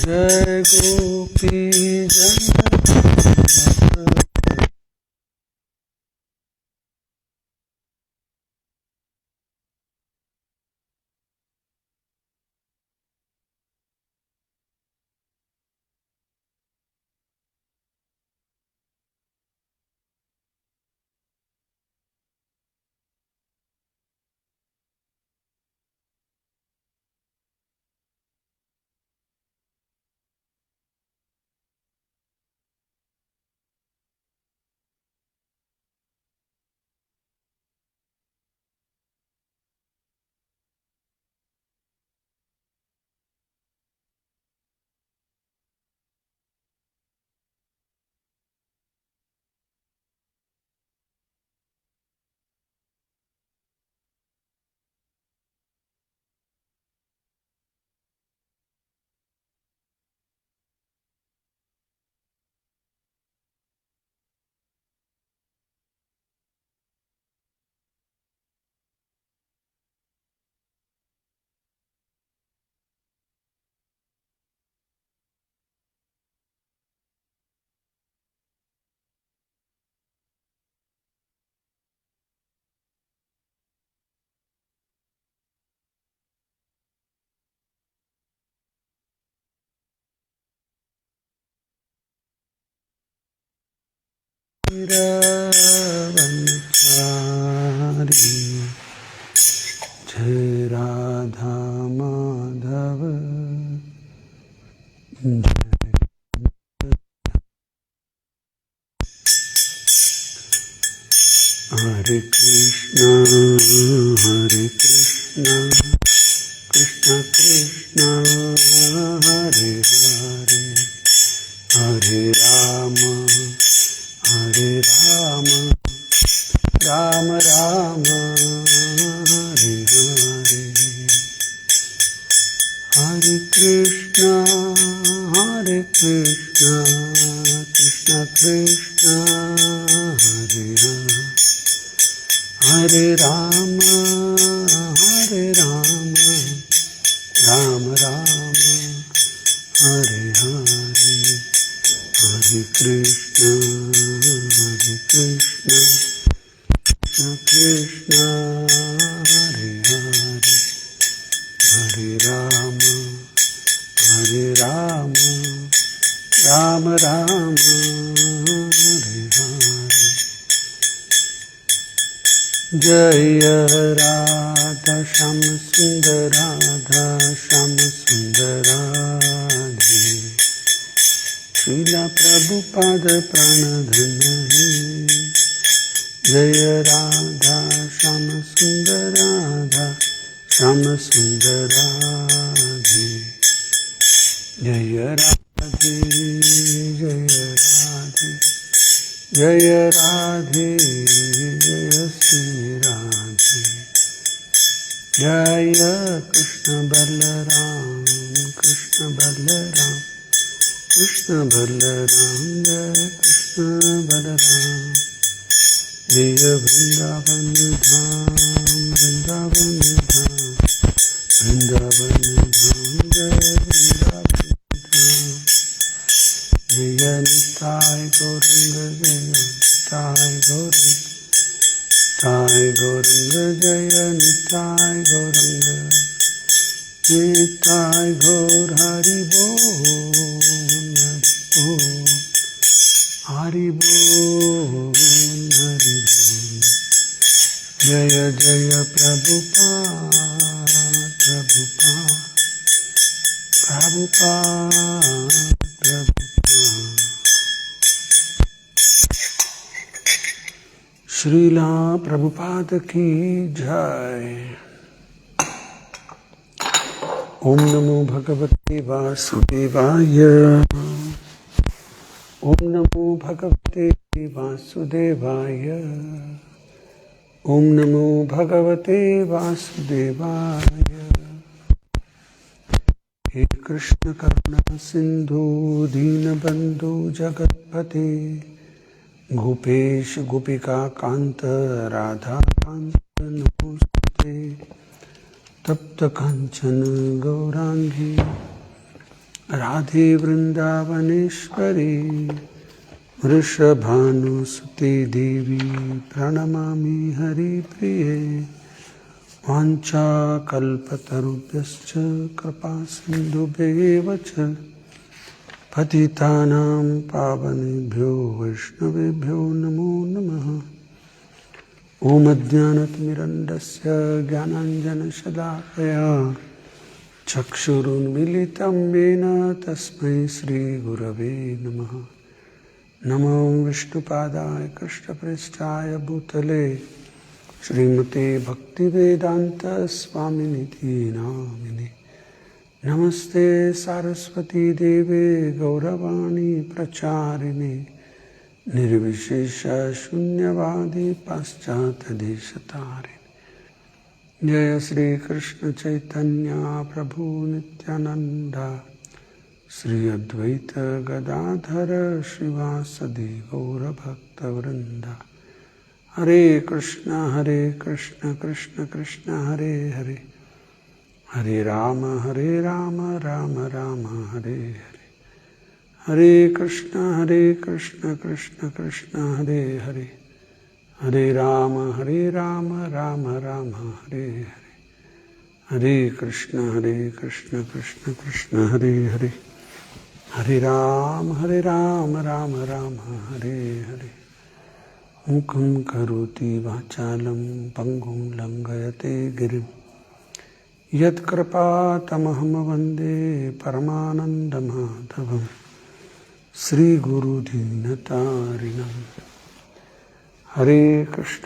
जय गोपी जन वनचारी जय राधा माधव हरे कृष्णा कृष्ण कृष्ण हरे हरे हरे राम राम राम हरे हरे हरे कृष्णा कृष्ण कृष्ण हरे हरे हरे राम राम राम हरे हरे हरे कृष्ण कृष्ण कृष्ण हरे हरे हरे राम राम राम हरे हरे जय राधा श्याम सुंदर राधा श्याम सुंदर राधे श्रीला प्रभुपाद प्राणधन है जय राधा श्याम सुंदर राधा श्याम सुंदर राधे जय राधे जय राधे जय श्री राधे जय कृष्ण बलराम कृष्ण बलराम कृष्ण बलराम जय कृष्ण बलराम जय वृंदावन धाम वृंदावन धाम वृंदावन धाम जय वृंदावन धाम जय निताय गौरंग जय निताय गौरंग जय निताय गौरंग निताय गौर हरि बोल हरि बोल हरि बोल जय जय प्रभुपाद श्रीला प्रभुपाद की जय। ओम नमो भगवते वासुदेवाय ओम नमो भगवते वासुदेवाय ओम नमो भगवते वासुदेवाय हे कृष्ण करुणा सिंधु दीनबंधु जगत्पते गोपेश गोपिका कांत राधा कांत नमोस्तुते। तप्त कांचन गौरांगी राधे वृंदावनेश्वरी वृषभानुसुते देवी प्रणमामि हरिप्रिये। वाञ्छाकल्पतरुभ्यश्च कृपा सिन्धुभ्येव च पतितानां पावनेभ्यो वैष्णवेभ्यो नमो नमः। ॐ अज्ञानतिमिरन्दस्य ज्ञानाञ्जनशलाकया चक्षुरुन्मीलितं येन तस्मै श्रीगुरवे नमः। नमो विष्णुपादाय कृष्णप्रेष्ठाय भूतले श्रीमते भक्तिवेदांत स्वामिनिधि नामिने। नमस्ते सारस्वती देवे गौरवाणी प्रचारिणे निर्विशेष शून्यवादी पाश्चात्य देशतारिणे। जय श्री कृष्ण चैतन्य प्रभु नित्यानंद श्री अद्वैत गदाधर श्रीवासदि गौरभक्तवृंद। हरे कृष्ण कृष्ण कृष्ण हरे हरे, हरे राम राम राम हरे हरे। हरे कृष्ण कृष्ण कृष्ण हरे हरे, हरे राम राम राम हरे हरे। हरे कृष्ण कृष्ण कृष्ण हरे हरे, हरे राम राम राम हरे हरे। मुखं करोति वाचालं पंगुं लंघयते गिरिं यत्कृपातमहं वन्दे परमानन्दमाधवं श्रीगुरुदीनतारिणं। हरे कृष्ण।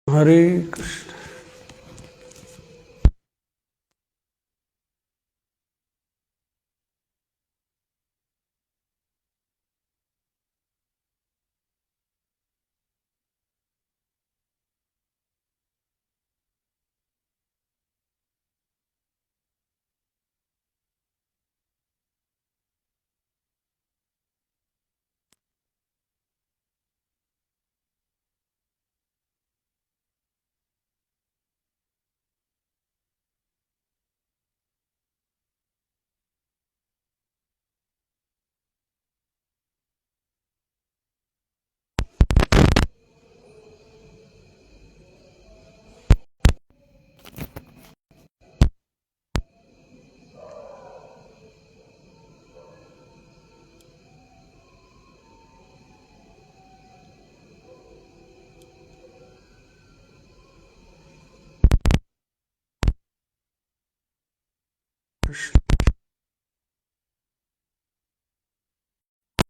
हरे कृष्ण। कृष्ण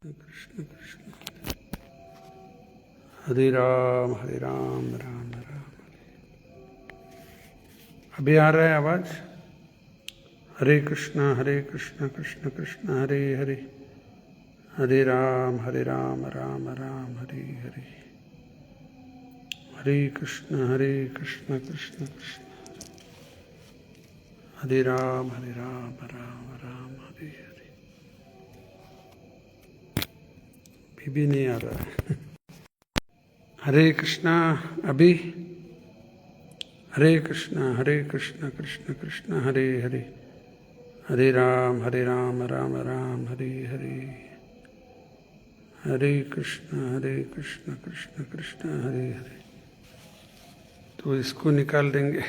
कृष्ण कृष्ण हरे राम राम राम। अभी आ रहा है आवाज? हरे कृष्ण कृष्ण कृष्ण हरे हरे, हरे राम राम राम हरे हरे, हरे कृष्ण कृष्ण कृष्ण हरे राम राम राम हरे हरे। भी नहीं आ रहा है। हरे कृष्णा अभी। हरे कृष्ण कृष्ण कृष्ण हरे हरे, हरे राम राम राम हरे हरे, हरे कृष्ण कृष्ण कृष्ण हरे हरे। तो इसको निकाल देंगे।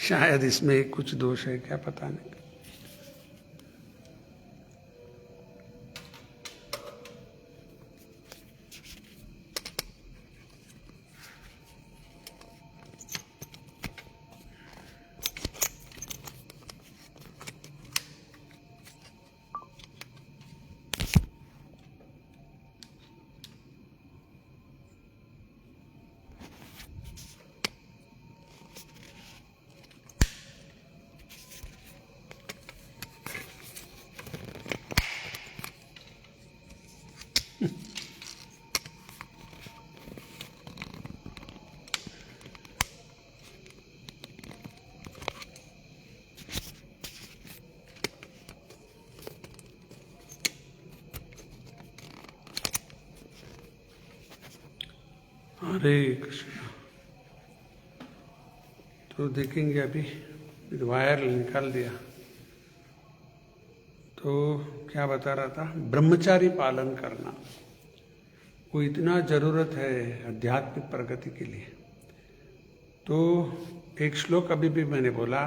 शायद इसमें कुछ दोष है, क्या पता नहीं। हरे कृष्ण। तो देखेंगे अभी वायर निकाल दिया। तो क्या बता रहा था? ब्रह्मचारी पालन करना को इतना जरूरत है आध्यात्मिक प्रगति के लिए। तो एक श्लोक अभी भी मैंने बोला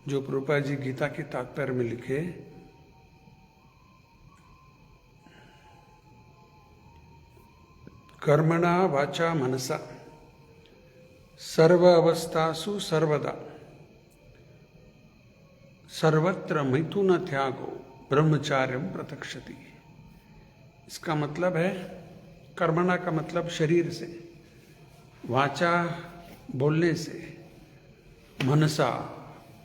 जो प्रभुपाद जी गीता के तात्पर्य में लिखे, कर्मणा वाचा मनसा सर्व अवस्थासु सर्वदा सर्वत्र मैथुन त्यागो ब्रह्मचार्यम प्रतक्षति। इसका मतलब है, कर्मणा का मतलब शरीर से, वाचा बोलने से, मनसा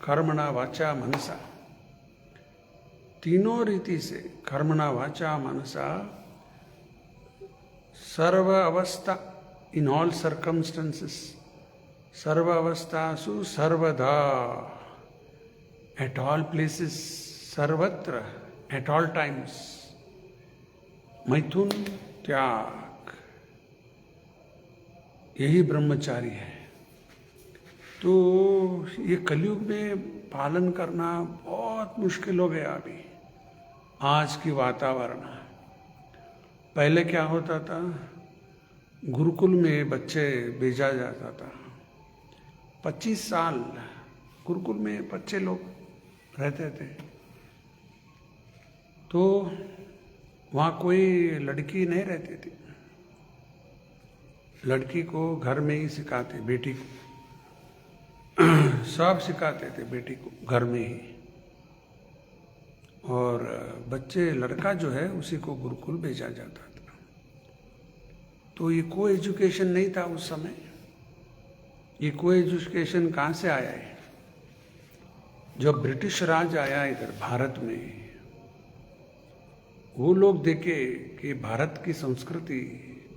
कर्मणा वाचा मनसा, तीनों रीति से कर्मणा वाचा मनसा सर्व अवस्था, इन ऑल सर्कमस्टेंसेस, सर्व अवस्थासु सर्वदा, एट ऑल प्लेसेस, सर्वत्र, एट ऑल टाइम्स, मैथुन त्याग, यही ब्रह्मचारी है। तो ये कलयुग में पालन करना बहुत मुश्किल हो गया अभी, आज की वातावरण। पहले क्या होता था, गुरुकुल में बच्चे भेजा जाता था, 25 साल गुरुकुल में बच्चे लोग रहते थे। तो वहाँ कोई लड़की नहीं रहती थी, लड़की को घर में ही सिखाते, बेटी को सब सिखाते थे बेटी को घर में ही। और बच्चे लड़का जो है उसी को गुरुकुल भेजा जाता था। तो ये को एजुकेशन नहीं था उस समय। ये को एजुकेशन कहाँ से आया है? जब ब्रिटिश राज आया इधर भारत में, वो लोग देखे कि भारत की संस्कृति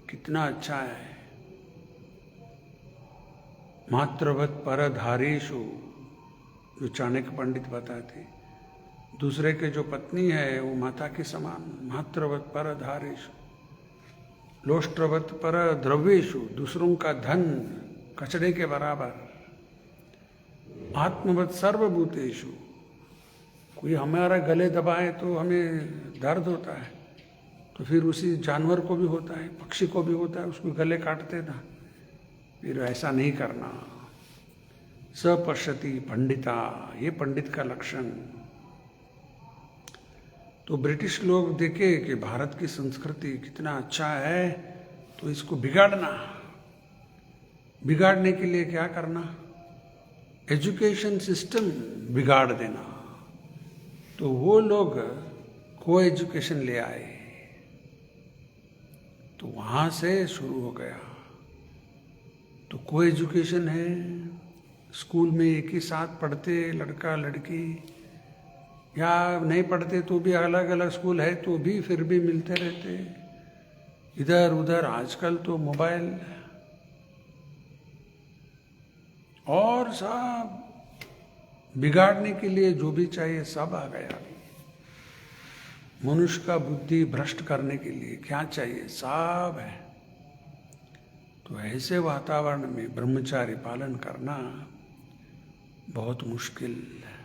कितना अच्छा है। मातृवत परधारेषु, जो चाणक्य पंडित बताते, दूसरे के जो पत्नी है वो माता के समान। मातृवत परधारेषु, लोष्ट्रवत पर द्रव्येषु, दूसरों का धन कचड़े के बराबर। आत्मवत सर्वभूतेषु, कोई हमारा गले दबाए तो हमें दर्द होता है, तो फिर उसी जानवर को भी होता है, पक्षी को भी होता है, उसको गले काटते ना। फिर ऐसा नहीं करना। सपश्यति पंडिता, ये पंडित का लक्षण। तो ब्रिटिश लोग देखे कि भारत की संस्कृति कितना अच्छा है, तो इसको बिगाड़ना। बिगाड़ने के लिए क्या करना? एजुकेशन सिस्टम बिगाड़ देना। तो वो लोग को एजुकेशन ले आए। तो वहां से शुरू हो गया। तो को एजुकेशन है, स्कूल में एक ही साथ पढ़ते लड़का लड़की, या नहीं पढ़ते तो भी अलग अलग स्कूल है तो भी फिर भी मिलते रहते इधर उधर। आजकल तो मोबाइल और सब बिगाड़ने के लिए जो भी चाहिए सब आ गया। मनुष्य का बुद्धि भ्रष्ट करने के लिए क्या चाहिए, सब है। तो ऐसे वातावरण में ब्रह्मचारी पालन करना बहुत मुश्किल है।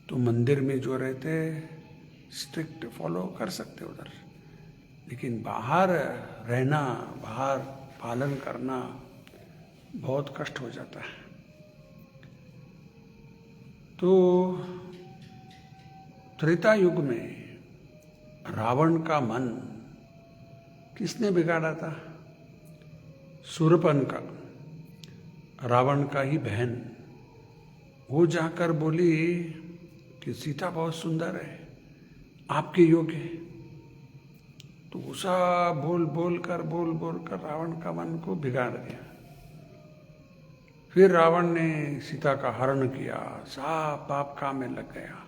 तो मंदिर में जो रहते स्ट्रिक्ट फॉलो कर सकते उधर, लेकिन बाहर रहना, बाहर पालन करना बहुत कष्ट हो जाता है। तो त्रेता युग में रावण का मन किसने बिगाड़ा था? शूर्पणखा, रावण का ही बहन। वो जाकर बोली कि सीता बहुत सुंदर है, आपके योग्य है। तो उसा बोल बोल कर रावण का मन को बिगाड़ दिया। फिर रावण ने सीता का हरण किया, सब पाप काम में लग गया।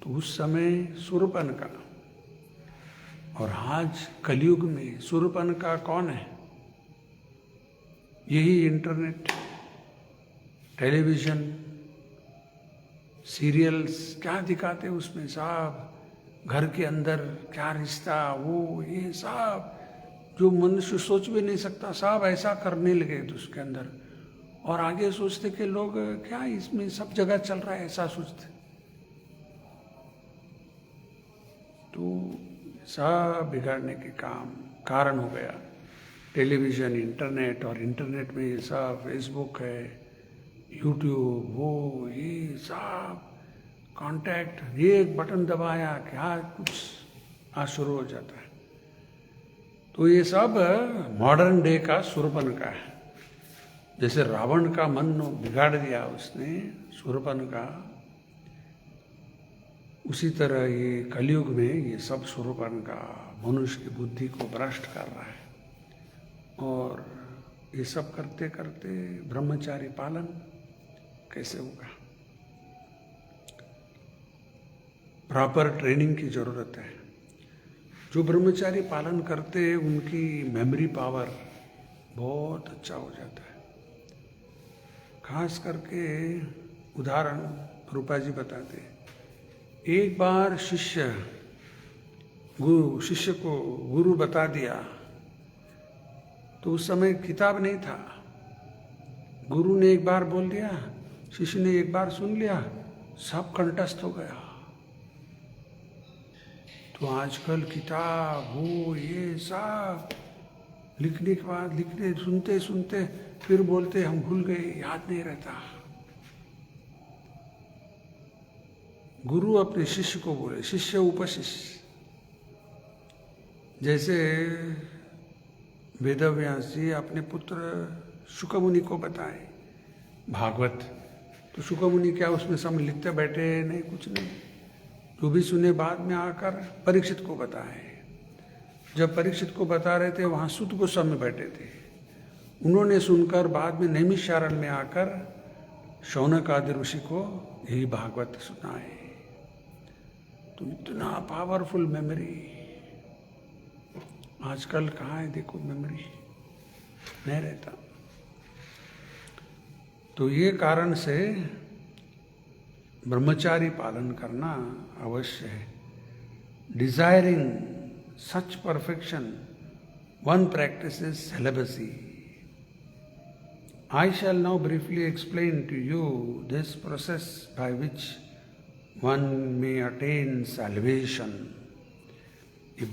तो उस समय शूर्पणखा, और आज कलयुग में शूर्पणखा कौन है? यही इंटरनेट, टेलीविजन, सीरियल्स क्या दिखाते उसमें, सब घर के अंदर क्या रिश्ता, वो ये सब जो मनुष्य सोच भी नहीं सकता, सब ऐसा करने लगे तो उसके अंदर। और आगे सोचते कि लोग क्या इसमें सब जगह चल रहा है, ऐसा सोचते। तो सब बिगाड़ने के कारण हो गया टेलीविजन, इंटरनेट। और इंटरनेट में ये सब फेसबुक है, यूट्यूब, वो ये सब कांटेक्ट, ये एक बटन दबाया क्या कुछ आज शुरू हो जाता है। तो ये सब मॉडर्न डे का शूर्पणखा है। जैसे रावण का मन बिगाड़ दिया उसने शूर्पणखा, उसी तरह ये कलयुग में ये सब शूर्पणखा मनुष्य की बुद्धि को भ्रष्ट कर रहा है। और ये सब करते करते ब्रह्मचारी पालन कैसे होगा? प्रॉपर ट्रेनिंग की जरूरत है। जो ब्रह्मचारी पालन करते हैं उनकी मेमोरी पावर बहुत अच्छा हो जाता है। खास करके उदाहरण रूपा जी बताते हैं, एक बार शिष्य को गुरु बता दिया, तो उस समय किताब नहीं था। गुरु ने एक बार बोल दिया, शिष्य ने एक बार सुन लिया, सब कंठस्थ हो गया। तो आजकल किताब वो ये सब लिखने के बाद लिखने सुनते सुनते फिर बोलते हम भूल गए, याद नहीं रहता। गुरु अपने शिष्य को बोले, शिष्य उपशिष्य। जैसे वेदव्यास जी अपने पुत्र शुकमुनि को बताए भागवत, तो शुक मुनि क्या उसमें सब लिखते बैठे? नहीं, कुछ नहीं। जो भी सुने बाद में आकर परीक्षित को बताए। जब परीक्षित को बता रहे थे वहां सुत गोस्वामी बैठे थे, उन्होंने सुनकर बाद में नैमिषारण्य में आकर शौनक आदि ऋषि को यही भागवत सुनाए। तो इतना पावरफुल मेमोरी आजकल कहाँ है? देखो, मेमोरी नहीं रहता। तो ये कारण से ब्रह्मचारी पालन करना अवश्य है। Desiring such perfection one practices celibacy. I shall now briefly explain to you this process by which one may attain salvation. ये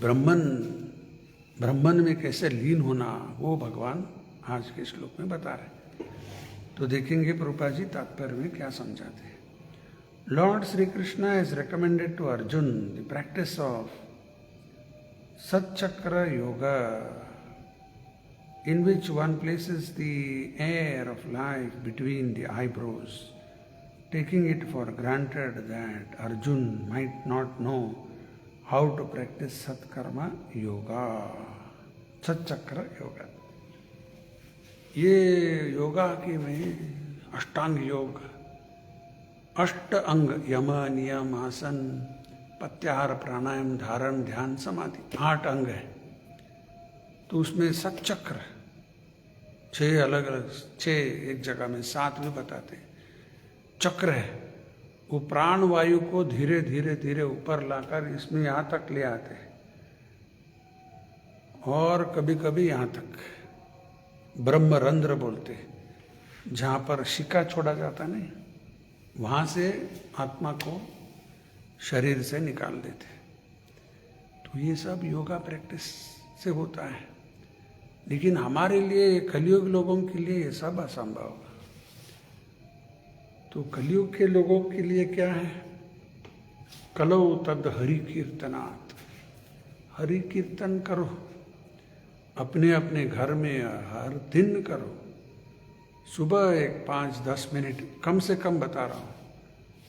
ब्रह्मन में कैसे लीन होना, वो भगवान आज के श्लोक में बता रहे। तो देखेंगे प्रभुपाद जी तात्पर्य में क्या समझाते हैं। Lord Shri Krishna has recommended to Arjun the practice of Satchakra Yoga, in which one places the air of life between the eyebrows, taking it for granted that Arjun might not know how to practice Satkarma Yoga, Satchakra Yoga. ये योगा की में अष्टांग योग, अष्ट अंग, यम नियम आसन प्रत्याहार प्राणायाम धारण ध्यान समाधि, 8 अंग है। तो उसमें सतचक्र 6 अलग अलग, 6 एक जगह में 7 भी बताते चक्र है। वो प्राण वायु को धीरे धीरे धीरे ऊपर लाकर इसमें यहाँ तक ले आते हैं और कभी कभी यहाँ तक ब्रह्मरंध्र बोलते, जहाँ पर शिका छोड़ा जाता नहीं, वहाँ से आत्मा को शरीर से निकाल देते। तो ये सब योगा प्रैक्टिस से होता है, लेकिन हमारे लिए, कलयुग लोगों के लिए ये सब असंभव। तो कलयुग के लोगों के लिए क्या है? कलो तद हरि कीर्तनात्, हरि कीर्तन करो अपने अपने घर में, हर दिन करो। सुबह एक 5-10 मिनट कम से कम बता रहा हूँ,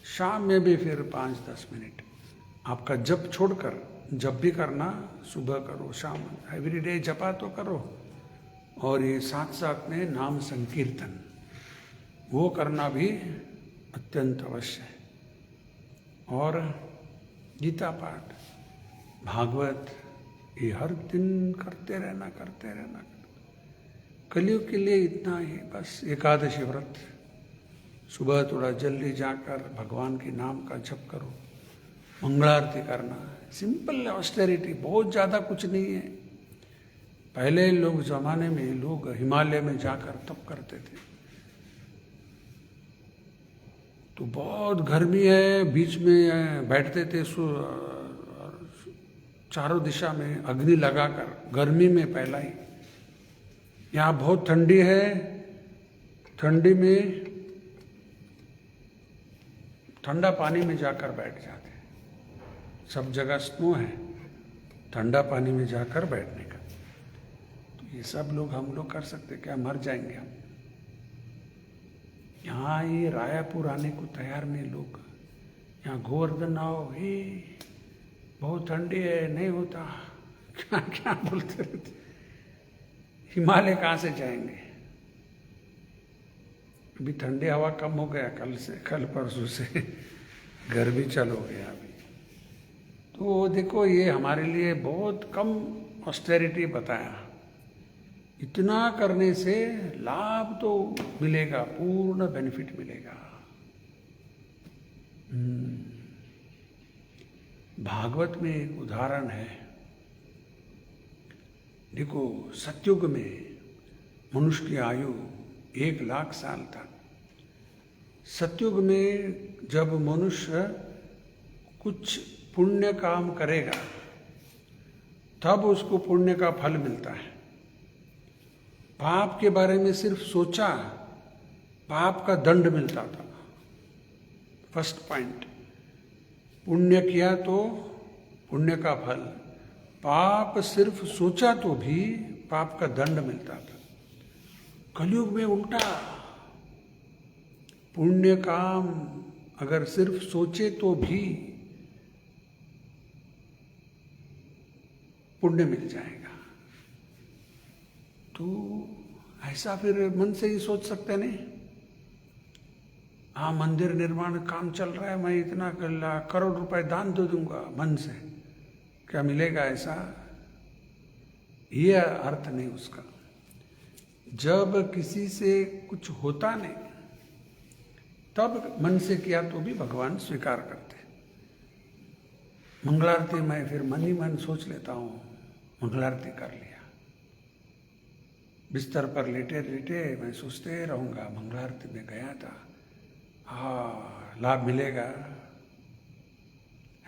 शाम में भी फिर 5-10 मिनट। आपका जप छोड़कर जब भी करना, सुबह करो, शाम, एवरीडे जपा तो करो। और ये साथ साथ में नाम संकीर्तन वो करना भी अत्यंत अवश्य है। और गीता पाठ, भागवत, ये हर दिन करते रहना। कलयुग के लिए इतना ही बस। एकादशी व्रत, सुबह थोड़ा जल्दी जाकर भगवान के नाम का जप करो, मंगलारती करना, सिंपल ऑस्टेरिटी, बहुत ज़्यादा कुछ नहीं है। पहले लोग जमाने में लोग हिमालय में जाकर तप करते थे। तो बहुत गर्मी है, बीच में बैठते थे, चारों दिशा में अग्नि लगाकर, गर्मी में पहला ही। यहाँ बहुत ठंडी है, ठंडी में ठंडा पानी में जाकर बैठ जाते हैं। सब जगह स्नो है, ठंडा पानी में जाकर बैठने का। तो ये सब लोग हम लोग कर सकते, क्या मर जाएंगे हम? यहाँ ये रायापुर आने को तैयार नहीं लोग। यहाँ गोवर्धन आओ, हे बहुत ठंडी है, नहीं होता, क्या क्या बोलते रहते। हिमालय कहाँ से जाएंगे? अभी ठंडी हवा कम हो गया, कल परसों से गर्मी चालू हो गया अभी। तो देखो, ये हमारे लिए बहुत कम ऑस्टेरिटी बताया। इतना करने से लाभ तो मिलेगा, पूर्ण बेनिफिट मिलेगा। भागवत में एक उदाहरण है। देखो, सतयुग में मनुष्य की आयु 1,00,000 साल था। सतयुग में जब मनुष्य कुछ पुण्य काम करेगा तब उसको पुण्य का फल मिलता है। पाप के बारे में सिर्फ सोचा, पाप का दंड मिलता था। फर्स्ट पॉइंट, पुण्य किया तो पुण्य का फल, पाप सिर्फ सोचा तो भी पाप का दंड मिलता था। कलयुग में उल्टा, पुण्य काम अगर सिर्फ सोचे तो भी पुण्य मिल जाएगा। तो ऐसा फिर मन से ही सोच सकते नहीं, हाँ मंदिर निर्माण काम चल रहा है, मैं इतना करोड़ रुपए दान दे दूंगा मन से, क्या मिलेगा? ऐसा ये अर्थ नहीं उसका। जब किसी से कुछ होता नहीं तब मन से किया तो भी भगवान स्वीकार करते। मंगलारती मैं फिर मन ही मन सोच लेता हूँ, मंगलारती कर लिया, बिस्तर पर लेटे लेटे मैं सोचते रहूँगा मंगलारती में गया था, हाँ लाभ मिलेगा।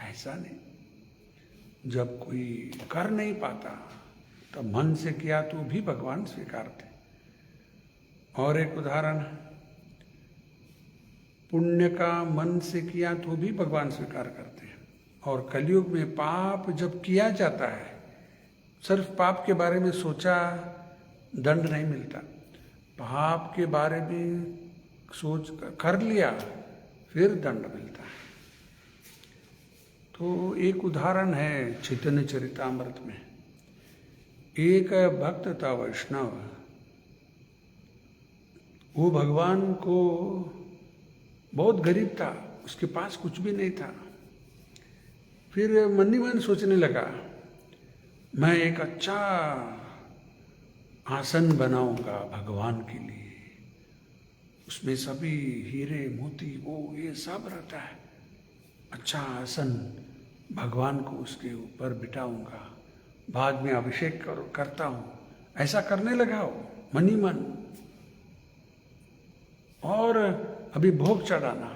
ऐसा नहीं, जब कोई कर नहीं पाता तो मन से किया तो भी भगवान स्वीकारते। और एक उदाहरण, पुण्य का मन से किया तो भी भगवान स्वीकार करते हैं। और कलयुग में पाप जब किया जाता है, सिर्फ पाप के बारे में सोचा दंड नहीं मिलता, पाप के बारे में सोच कर लिया फिर दंड मिलता है। तो एक उदाहरण है चैतन्य चरितामृत में, एक भक्त था वैष्णव, वो भगवान को बहुत गरीब था, उसके पास कुछ भी नहीं था। फिर मन ही मन सोचने लगा मैं एक अच्छा आसन बनाऊंगा भगवान के लिए, उसमें सभी हीरे मोती वो ये सब रहता है, अच्छा आसन भगवान को उसके ऊपर बिठाऊंगा, बाद में अभिषेक करता हूँ। ऐसा करने लगा वो मन ही मन। और अभी भोग चढ़ाना,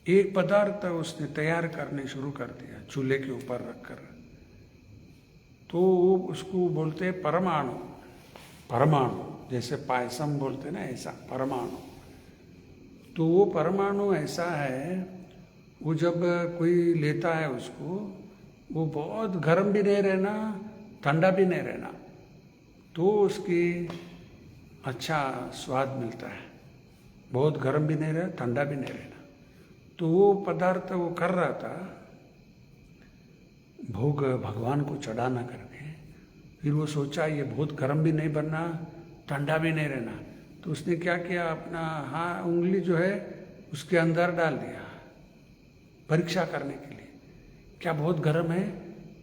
एक पदार्थ उसने तैयार करने शुरू कर दिया चूल्हे के ऊपर रखकर, तो उसको बोलते परमाणु। परमाणु जैसे पायसम बोलते ना, ऐसा परमाणु। तो वो परमाणु ऐसा है, वो जब कोई लेता है उसको, वो बहुत गर्म भी नहीं रहना, ठंडा भी नहीं रहना, तो उसकी अच्छा स्वाद मिलता है। बहुत गर्म भी नहीं रहना, ठंडा भी नहीं रहना। तो वो पदार्थ वो कर रहा था भोग भगवान को चढ़ाना करके। फिर वो सोचा ये बहुत गर्म भी नहीं बनना, ठंडा भी नहीं रहना। तो उसने क्या किया, अपना हाँ उंगली जो है उसके अंदर डाल दिया परीक्षा करने के लिए, क्या बहुत गर्म है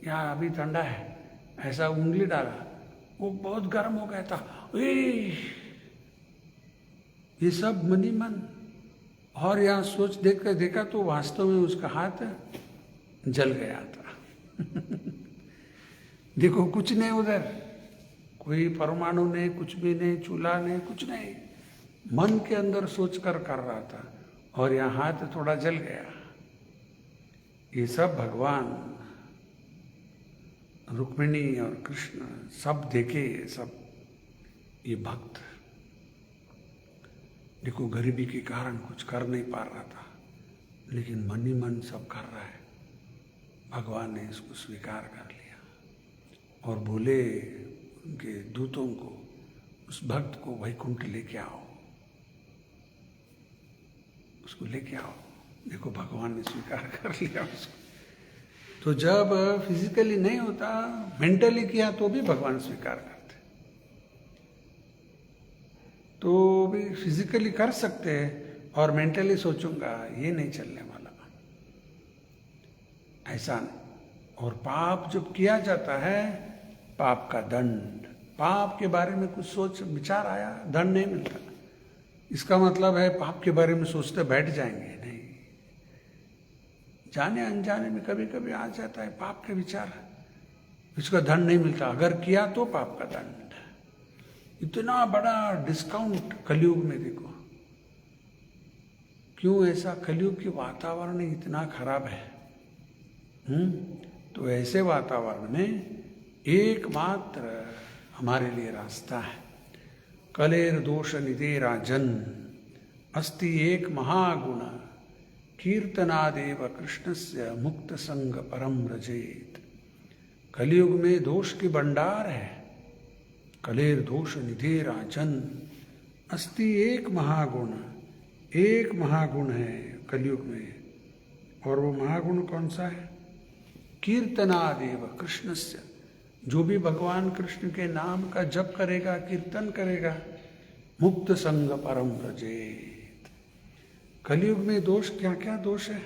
या अभी ठंडा है। ऐसा उंगली डाला, वो बहुत गर्म हो गया था। ये सब मन ही मन। और यहाँ सोच देख कर देखा तो वास्तव में उसका हाथ जल गया था। देखो कुछ नहीं उधर, कोई परमाणु नहीं, कुछ भी नहीं, चूल्हा नहीं, कुछ नहीं, मन के अंदर सोच कर रहा था और यहाँ हाथ थोड़ा जल गया। ये सब भगवान रुक्मिणी और कृष्ण सब देखे, ये सब ये भक्त। देखो गरीबी के कारण कुछ कर नहीं पा रहा था, लेकिन मन ही मन सब कर रहा है। भगवान ने इसको स्वीकार कर लिया और बोले उनके दूतों को, उस भक्त को वैकुंठ लेके आओ, उसको लेके आओ। देखो भगवान ने स्वीकार कर लिया उसको। तो जब फिजिकली नहीं होता, मेंटली किया तो भी भगवान स्वीकार करते। तो भी फिजिकली कर सकते हैं और मेंटली सोचूंगा ये नहीं चलने वाला, ऐसा नहीं। और पाप जब किया जाता है, पाप का दंड, पाप के बारे में कुछ सोच विचार आया, दंड नहीं मिलता। इसका मतलब है पाप के बारे में सोचते बैठ जाएंगे, नहीं। जाने अनजाने में कभी कभी आ जाता है पाप के विचार, इसका दंड नहीं मिलता। अगर किया तो पाप का दंड। इतना बड़ा डिस्काउंट कलयुग में, देखो क्यों ऐसा, कलयुग की वातावरण इतना खराब है। तो ऐसे वातावरण में एकमात्र हमारे लिए रास्ता है। कलेर दोष निधे राजन अस्ति एक महागुण कीर्तनादेव कृष्णस्य मुक्त संग परम रजेत। कलयुग में दोष की भंडार है। कलेर दोष निधे राजन अस्ति एक महागुण एक महागुण है कलयुग में, और वो महागुण कौन सा है? कीर्तनादेव कृष्णस्य। जो भी भगवान कृष्ण के नाम का जप करेगा, कीर्तन करेगा, मुक्त संग परम व्रजेत। कलयुग में दोष क्या क्या दोष है?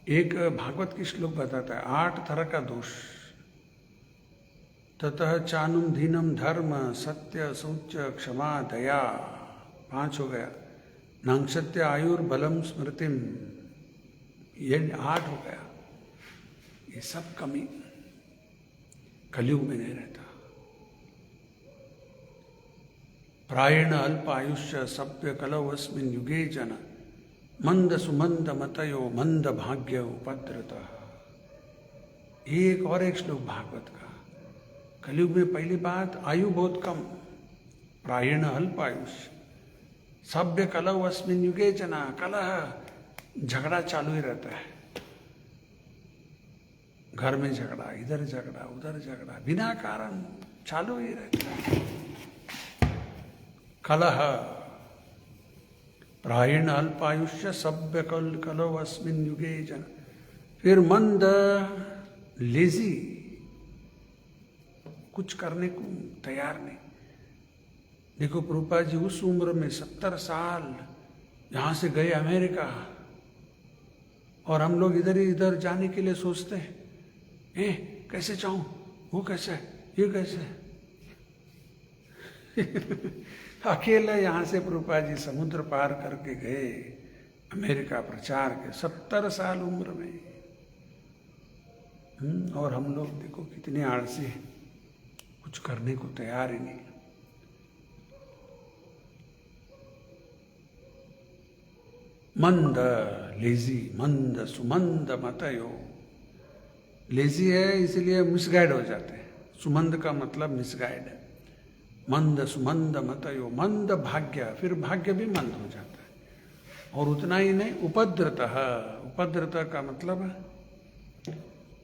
एक भागवत की श्लोक बताता है 8 तरह का दोष। ततः चानुम धीनम धर्म सत्य शौच क्षमा दया, 5 हो गया। नांक्षत्य आयुर्बलम स्मृतिम, ये 8 हो गया। ये सब कमी कलयुग में नहीं रहता। प्रायण अल्प आयुष्य सभ्य कलवस्मिन युगे जन, मंद सुमंद मतयो मंद भाग्य उपद्रता। एक और एक श्लोक भागवत का। कलयुग में पहली बात, आयु बहुत कम, प्रायण अल्प आयुष्य, सभ्य कलह अस्मिन युगे जना, कलह झगड़ा चालू ही रहता है। घर में झगड़ा, इधर झगड़ा उधर झगड़ा, बिना कारण चालू ही रहता है। कलह, प्रायण अल्पायुष्य सभ्य कलह अस्मिन युगे जन। फिर मंद, लेजी, कुछ करने को तैयार नहीं। देखो प्रभुपाद जी उस उम्र में 70 साल यहां से गए अमेरिका, और हम लोग इधर ही इधर जाने के लिए सोचते हैं, कैसे जाऊं, वो कैसे, ये कैसे। अकेले यहां से प्रभुपाद जी समुद्र पार करके गए अमेरिका प्रचार के, 70 साल उम्र में। और हम लोग देखो कितने आलसी, कुछ करने को तैयार ही नहीं। मंद, लेजी, मंद सुमंद मतयो। लेजी है इसलिए मिसगाइड हो जाते हैं। सुमंद का मतलब मिसगाइड है। मंद सुमंद मतयो, मंद भाग्य, फिर भाग्य भी मंद हो जाता है। और उतना ही नहीं, उपद्रतः, उपद्रतः का मतलब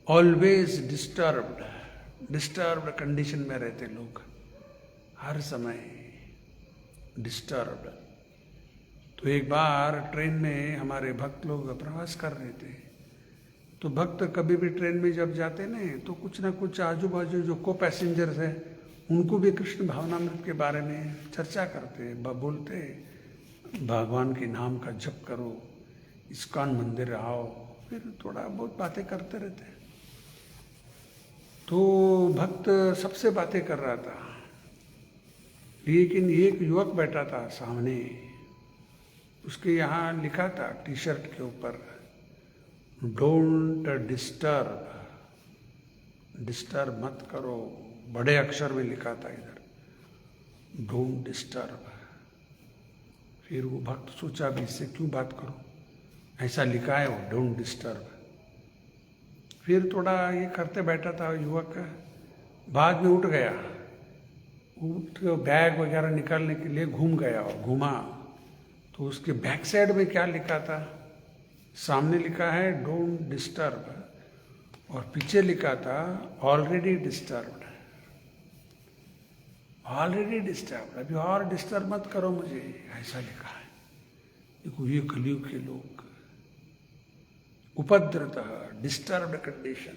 ऑलवेज डिस्टर्ब्ड, डिस्टर्ब्ड कंडीशन में रहते लोग, हर समय डिस्टर्ब्ड। तो एक बार ट्रेन में हमारे भक्त लोग प्रवास कर रहे थे। तो भक्त कभी भी ट्रेन में जब जाते ना, तो कुछ ना कुछ आजू बाजू जो को पैसेंजर्स हैं उनको भी कृष्ण भावनामृत के बारे में चर्चा करते, बोलते, भगवान के नाम का जप करो, इस्कॉन मंदिर आओ, फिर थोड़ा बहुत बातें करते रहते। तो भक्त सबसे बातें कर रहा था, लेकिन एक युवक बैठा था सामने। उसके यहाँ लिखा था टी शर्ट के ऊपर, डोंट डिस्टर्ब, डिस्टर्ब मत करो, बड़े अक्षर में लिखा था इधर, डोंट डिस्टर्ब। फिर वो भक्त सोचा भी इससे क्यों बात करो, ऐसा लिखा है वो, डोंट डिस्टर्ब। फिर थोड़ा ये करते बैठा था युवक, बाद में उठ गया, उठ के बैग वगैरह निकालने के लिए घूम गया और घूमा। तो उसके बैक साइड में क्या लिखा था? सामने लिखा है डोंट डिस्टर्ब, और पीछे लिखा था ऑलरेडी डिस्टर्ब्ड, ऑलरेडी डिस्टर्ब्ड, अभी और डिस्टर्ब मत करो मुझे, ऐसा लिखा है। देखो ये कलयुग के लोग, उपद्रतः, डिस्टर्ब्ड कंडीशन।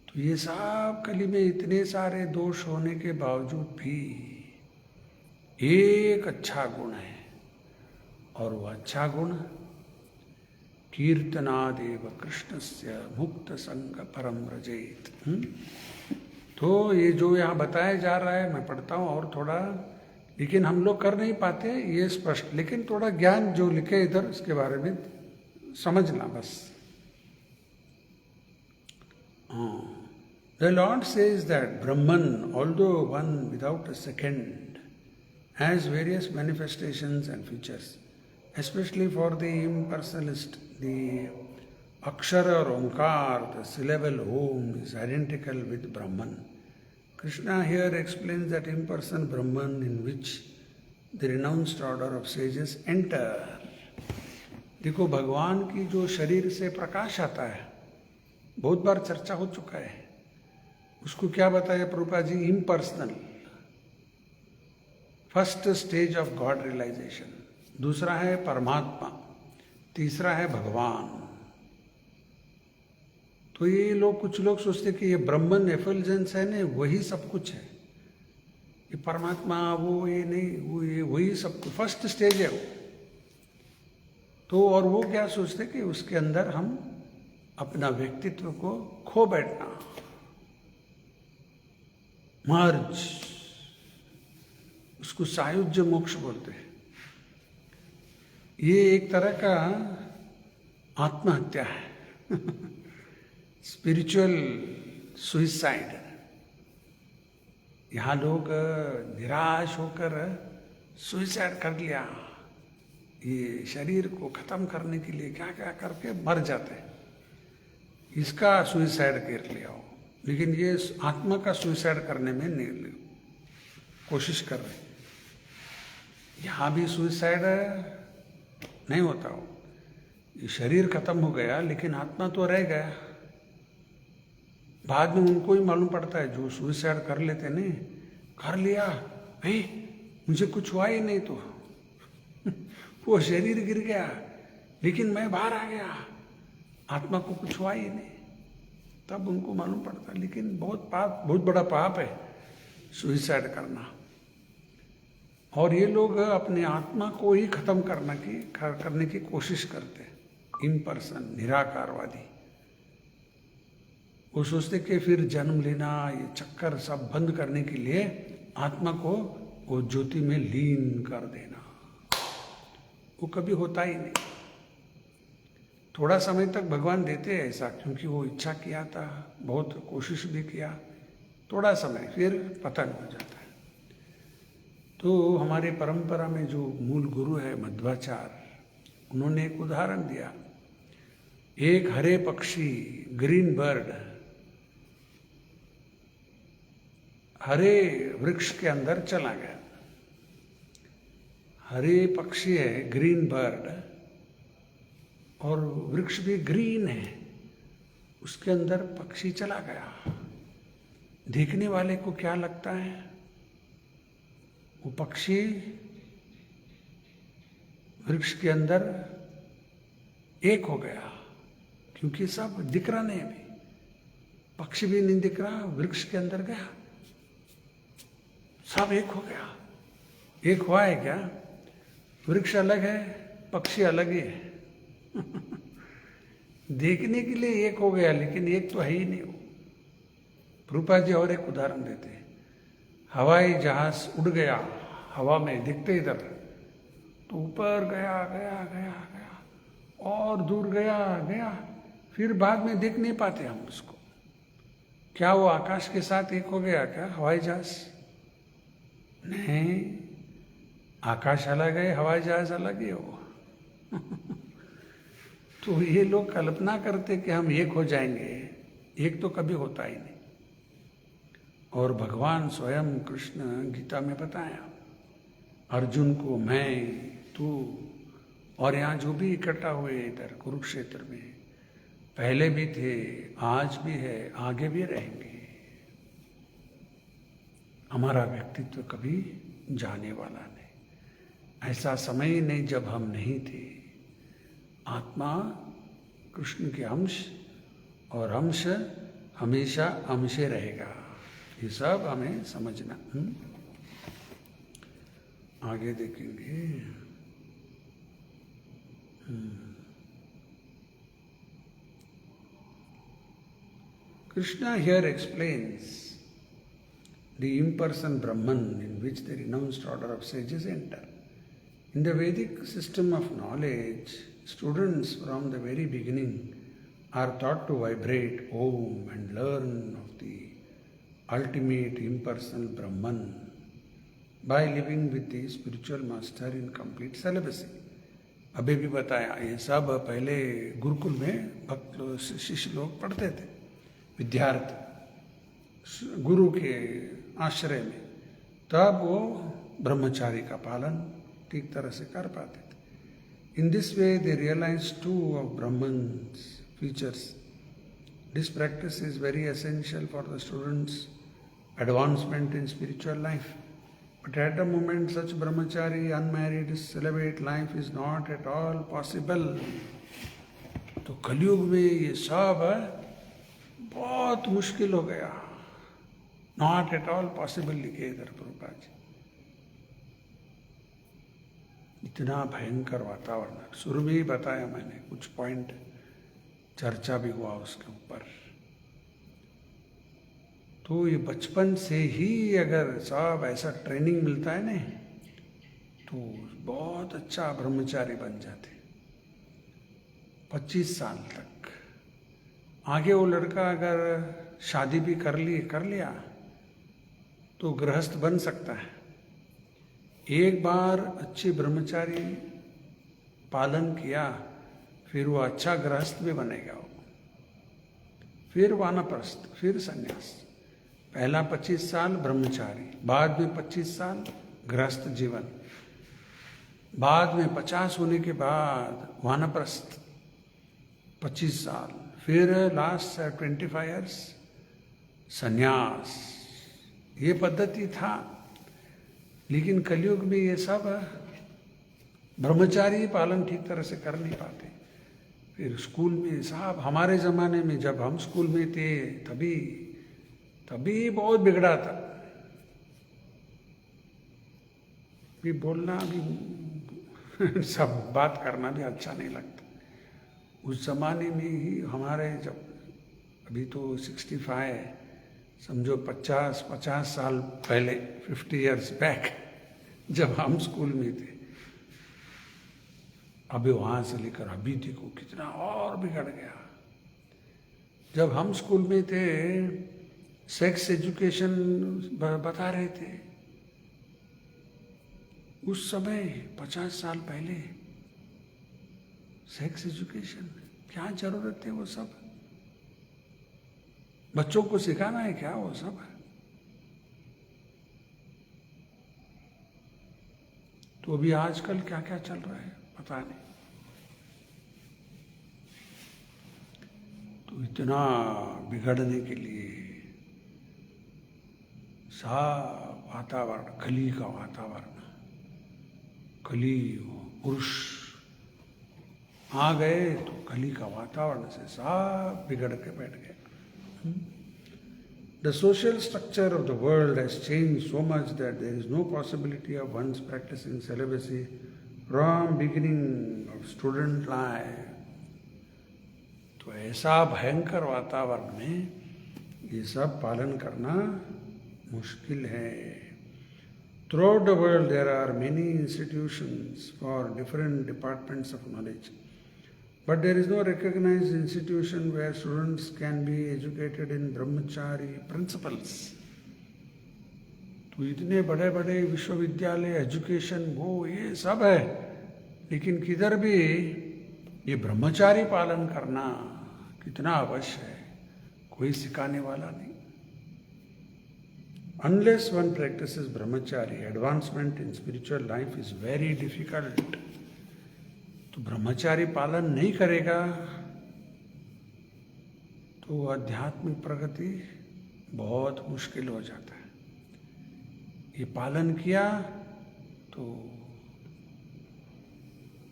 तो ये सब कली में इतने सारे दोष होने के बावजूद भी एक अच्छा गुण है, और वो अच्छा गुण कीर्तनादेव कृष्णस्य मुक्त संग परम व्रजेत। तो ये जो यहाँ बताया जा रहा है, मैं पढ़ता हूँ और थोड़ा, लेकिन हम लोग कर नहीं पाते ये स्पष्ट, लेकिन थोड़ा ज्ञान जो लिखे इधर इसके बारे में समझना बस। The Lord says that Brahman, although one without a second, has various manifestations and features, especially for the impersonalist. The Akshara or Omkar, the syllable Om, is identical with Brahman. Krishna here explains that impersonal Brahman in which the renounced order of sages enter. देखो भगवान की जो शरीर से प्रकाश आता है, बहुत बार चर्चा हो चुका है। उसको क्या बताया Prabhupada ji? Impersonal, first stage of God realization, दूसरा है परमात्मा, तीसरा है भगवान। तो ये लोग, कुछ लोग सोचते कि ये ब्रह्मन एफिलिजेंस है ना, वही सब कुछ है, ये परमात्मा वो ये नहीं, वो ये वही सब कुछ, फर्स्ट स्टेज है वो। तो और वो क्या सोचते कि उसके अंदर हम अपना व्यक्तित्व को खो बैठना, मर्ज, उसको सायुज्य मोक्ष बोलते हैं। ये एक तरह का आत्महत्या है स्पिरिचुअल सुइसाइड। यहाँ लोग निराश होकर सुइसाइड कर लिया, ये शरीर को खत्म करने के लिए क्या क्या करके मर जाते हैं, इसका सुइसाइड कर लिया हो। लेकिन ये आत्मा का सुइसाइड करने में नहीं कोशिश कर रहे। यहाँ भी सुइसाइड नहीं होता हो, ये शरीर खत्म हो गया लेकिन आत्मा तो रह गया। बाद में उनको ही मालूम पड़ता है, जो सुइसाइड कर लेते नहीं, कर लिया भाई मुझे कुछ हुआ ही नहीं, तो वो शरीर गिर गया लेकिन मैं बाहर आ गया, आत्मा को कुछ हुआ ही नहीं, तब उनको मालूम पड़ता। लेकिन बहुत बड़ा पाप है सुइसाइड करना। और ये लोग अपने आत्मा को ही खत्म करने की कोशिश करते, इम्पर्सन निराकारवादी। वो सोचते कि फिर जन्म लेना, ये चक्कर सब बंद करने के लिए आत्मा को वो ज्योति में लीन कर देना, वो कभी होता ही नहीं। थोड़ा समय तक भगवान देते हैं ऐसा, क्योंकि वो इच्छा किया था, बहुत कोशिश भी किया, थोड़ा समय फिर पतन हो जाता है। तो हमारे परंपरा में जो मूल गुरु है मध्वाचार्य, उन्होंने एक उदाहरण दिया। एक हरे पक्षी, ग्रीन बर्ड, हरे वृक्ष के अंदर चला गया। हरे पक्षी है, ग्रीन बर्ड, और वृक्ष भी ग्रीन है, उसके अंदर पक्षी चला गया। देखने वाले को क्या लगता है, वो पक्षी वृक्ष के अंदर एक हो गया, क्योंकि सब दिख रहा नहीं, अभी पक्षी भी नहीं दिख रहा, वृक्ष के अंदर गया, सब एक हो गया। एक हुआ है क्या? वृक्ष अलग है, पक्षी अलग ही है देखने के लिए एक हो गया, लेकिन एक तो है ही नहीं वो। रूपा जी और एक उदाहरण देते हैं। हवाई जहाज उड़ गया, हवा में दिखते इधर, तो ऊपर गया गया गया गया और दूर गया गया, फिर बाद में देख नहीं पाते हम उसको। क्या वो आकाश के साथ एक हो गया क्या हवाई जहाज? नहीं, आकाश अलग है, हवाई जहाज अलग ही हो तो ये लोग कल्पना करते कि हम एक हो जाएंगे, एक तो कभी होता ही नहीं। और भगवान स्वयं कृष्ण गीता में बताया अर्जुन को, मैं, तू और यहाँ जो भी इकट्ठा हुए इधर कुरुक्षेत्र में, पहले भी थे, आज भी है, आगे भी रहेंगे। हमारा व्यक्तित्व कभी जाने वाला नहीं। ऐसा समय ही नहीं जब हम नहीं थे। आत्मा कृष्ण के अंश, और अंश हमेशा अंशे रहेगा। ये सब हमें समझना। आगे देखेंगे। Krishna here explains the impersonal Brahman in which the renounced order of sages enter. In the Vedic system of knowledge, students from the very beginning are taught to vibrate Om and learn of the ultimate impersonal Brahman by living with the spiritual master in complete celibacy. अभी भी बताया, ये सब पहले गुरुकुल में भक्त लोग, शिष्य लोग पढ़ते थे, विद्यार्थी गुरु के आश्रय में, तब वो ब्रह्मचारी का पालन ठीक तरह से कर पाते थे। In this way they realize two of Brahman's features. This practice is very essential for the students' advancement in spiritual life. But at the moment such brahmachari, unmarried, celibate life is not at all possible. तो कलयुग में ये सब बहुत मुश्किल हो गया. Not at all possible लिखे इधर प्रभुपाद जी. इतना भयंकर वातावरण. शुरू में ही बताया मैंने, कुछ पॉइंट चर्चा भी हुआ उसके ऊपर. तो ये बचपन से ही अगर सब ऐसा ट्रेनिंग मिलता है ना, तो बहुत अच्छा ब्रह्मचारी बन जाते 25 साल तक. आगे वो लड़का अगर शादी भी कर लिया तो गृहस्थ बन सकता है. एक बार अच्छे ब्रह्मचारी पालन किया, फिर वो अच्छा गृहस्थ भी बनेगा. फिर वानप्रस्थ, फिर संन्यास. पहला 25 साल ब्रह्मचारी, बाद में 25 साल गृहस्थ जीवन, बाद में 50 होने के बाद वानप्रस्थ 25 साल, फिर लास्ट 25 इयर्स संन्यास. ये पद्धति था. लेकिन कलयुग में ये सब ब्रह्मचारी पालन ठीक तरह से कर नहीं पाते. फिर स्कूल में साहब, हमारे ज़माने में जब हम स्कूल में थे तभी बहुत बिगड़ा था. भी बोलना भी सब बात करना भी अच्छा नहीं लगता. उस जमाने में ही हमारे, जब अभी तो 65, समझो 50 साल पहले, 50 इयर्स बैक, जब हम स्कूल में थे, अभी वहाँ से लेकर अभी देखो कितना और बिगड़ गया. जब हम स्कूल में थे सेक्स एजुकेशन बता रहे थे. उस समय 50 साल पहले सेक्स एजुकेशन, क्या जरूरत है वो सब? बच्चों को सिखाना है क्या वो सब? तो अभी आजकल क्या क्या चल रहा है पता नहीं. तो इतना बिगड़ने के लिए सा वातावरण, कली का वातावरण, कली पुरुष आ गए तो कली का वातावरण से सब बिगड़ के बैठ गए. The social structure of the world has changed so much that there is no possibility of one's practicing celibacy from beginning of student life. तो ऐसा भयंकर वातावरण में ये सब पालन करना मुश्किल है. Throughout the world there are many institutions for different departments of knowledge. But there is no recognized institution where students can be educated in brahmachari principles. तो इतने बड़े बड़े विश्वविद्यालय, एजुकेशन, वो ये सब है, लेकिन किधर भी ये ब्रह्मचारी पालन करना कितना आवश्यक है, कोई सिखाने वाला नहीं. Unless one practices brahmachari, advancement in spiritual life is very difficult. तो ब्रह्मचारी पालन नहीं करेगा तो आध्यात्मिक प्रगति बहुत मुश्किल हो जाता है. ये पालन किया तो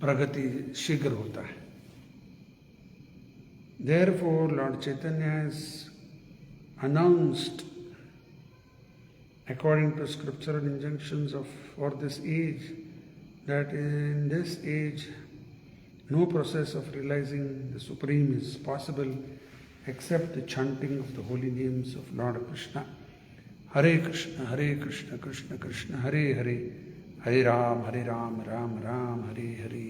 प्रगति शीघ्र होता है. Therefore, Lord Chaitanya has announced, according to scriptural injunctions for this age, that in this age no process of realizing the Supreme is possible except the chanting of the holy names of Lord Krishna. Hare Krishna, Krishna Krishna, Hare Hare, Hare Ram, Ram Ram, Hare Hare.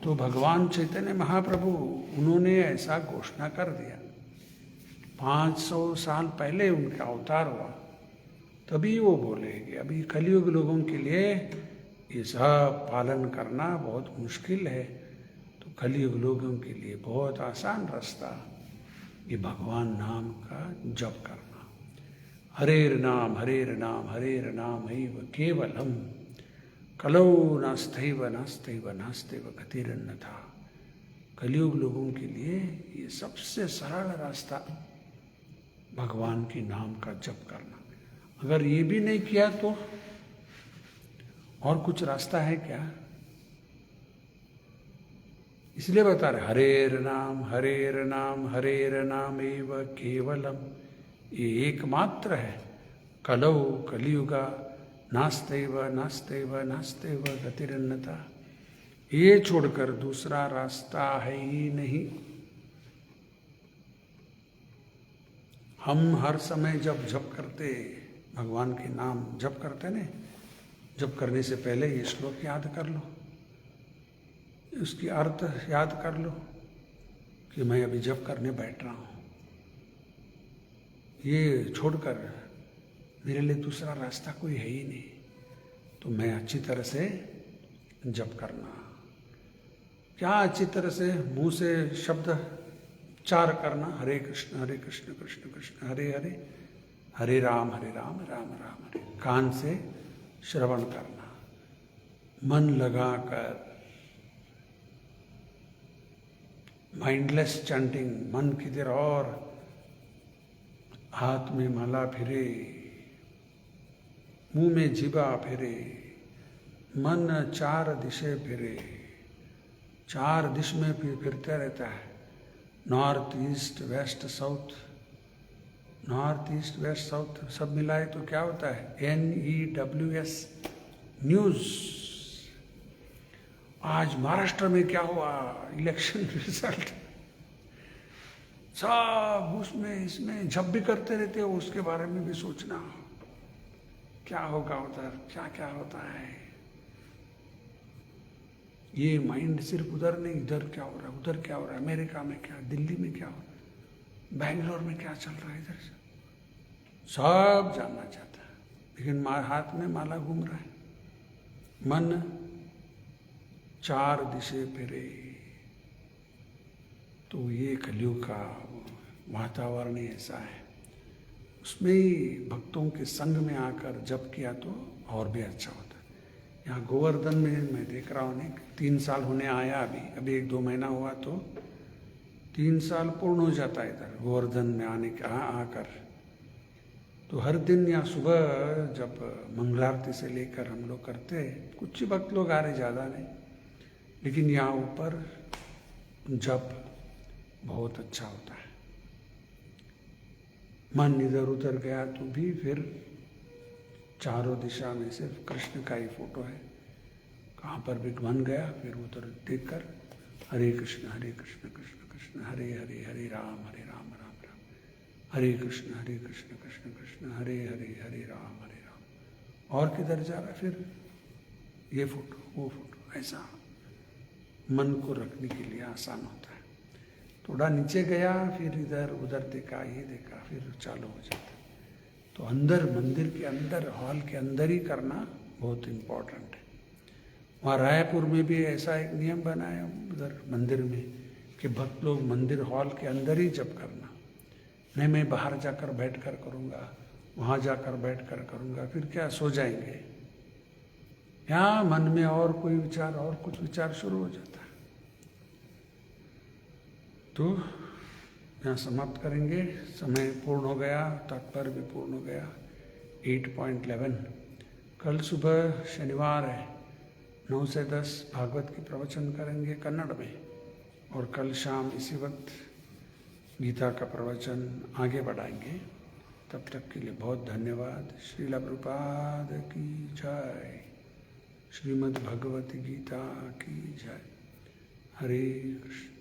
तो भगवान चैतन्य महाप्रभु उन्होंने ऐसा घोषणा कर दिया. 500 साल पहले उनका अवतार हुआ, तभी वो बोले कि अभी कलयुग लोगों के लिए ये सब पालन करना बहुत मुश्किल है. तो कलयुग लोगों के लिए बहुत आसान रास्ता ये भगवान नाम का जप करना. हरेर नाम एव केवलम कलौ नास्तैव गतिरन्यथा. कलयुग लोगों के लिए ये सबसे सरल रास्ता भगवान के नाम का जप करना. अगर ये भी नहीं किया तो और कुछ रास्ता है क्या? इसलिए बता रहे हरेर नाम हरेर नाम एव केवलम, ये एकमात्र है। कलौ कलियुगा नास्तेव नास्तेव नास्तेव गतिरन्यथा, ये छोड़कर दूसरा रास्ता है ही नहीं। हम हर समय जब जप करते, भगवान के नाम जप करते ने, जप करने से पहले ये श्लोक याद कर लो, उसकी अर्थ याद कर लो कि मैं अभी जप करने बैठ रहा हूँ। ये छोड़कर मेरे लिए दूसरा रास्ता कोई है ही नहीं, तो मैं अच्छी तरह से जप करना। क्या अच्छी तरह से? मुंह से शब्द चार करना, हरे कृष्ण कृष्ण कृष्ण हरे हरे, हरे राम राम राम हरे। कान से श्रवण करना, मन लगाकर माइंडलेस चैंटिंग, मन किधर और, हाथ में माला फिरे, मुंह में जीवा फिरे, मन चार दिशे फिरे, चार दिश में फिरते रहता है, north east west south, north east west south सब मिलाए तो क्या होता है? NEWS, news. आज महाराष्ट्र में क्या हुआ, इलेक्शन रिजल्ट, सब उसमें इसमें जब भी करते रहते हो, उसके बारे में भी सोचना क्या होगा उधर, क्या क्या होता है। ये माइंड सिर्फ उधर नहीं, इधर क्या हो रहा है, उधर क्या हो रहा है, अमेरिका में क्या, दिल्ली में क्या हो रहा है, बैंगलोर में क्या चल रहा है, इधर से सब जानना चाहता है, लेकिन हाथ में माला घूम रहा है, मन चार दिशे फिरे। तो ये कलयुग का वातावरण ही ऐसा है, उसमें ही भक्तों के संग में आकर जप किया तो और भी अच्छा होता है। यहाँ गोवर्धन में मैं देख रहा हूँ, 3 साल होने आया, अभी 1-2 महीना हुआ तो 3 साल पूर्ण हो जाता है इधर गोवर्धन में आने का आकर। तो हर दिन यहाँ सुबह जब मंगलारती से लेकर हम लोग करते, कुछ ही भक्त लोग आ रहे, ज़्यादा नहीं, लेकिन यहाँ ऊपर जप बहुत अच्छा होता है। मन इधर उधर गया तो भी फिर चारों दिशा में सिर्फ कृष्ण का ही फोटो है, कहाँ पर भी मन गया फिर उधर देखकर हरे कृष्ण कृष्ण कृष्ण हरे हरे, हरे राम राम राम, हरे कृष्ण कृष्ण कृष्ण हरे हरे, हरे राम राम। और किधर जा रहा है फिर ये फोटो वो फोटो, ऐसा मन को रखने के लिए आसान होता है। थोड़ा नीचे गया फिर इधर उधर देखा, ये देखा, फिर चालू हो जाता है। तो अंदर मंदिर के अंदर, हॉल के अंदर ही करना बहुत इम्पोर्टेंट है। वहाँ रायपुर में भी ऐसा एक नियम बनाया उधर मंदिर में कि भक्त लोग मंदिर हॉल के अंदर ही जप करना, नहीं मैं बाहर जाकर बैठ कर करूँगा, वहाँ जाकर बैठ कर करूँगा, फिर क्या सो जाएंगे। यहाँ मन में और कोई विचार और कुछ विचार शुरू हो जाता है। तो यहाँ समाप्त करेंगे, समय पूर्ण हो गया, तात्पर्य भी पूर्ण हो गया। 8.11 कल सुबह शनिवार है, 9 से 10 भागवत की प्रवचन करेंगे कन्नड़ में, और कल शाम इसी वक्त गीता का प्रवचन आगे बढ़ाएंगे। तब तक के लिए बहुत धन्यवाद। श्रील प्रभुपाद की जय, श्रीमद् भगवत गीता की जय। हरे कृष्ण।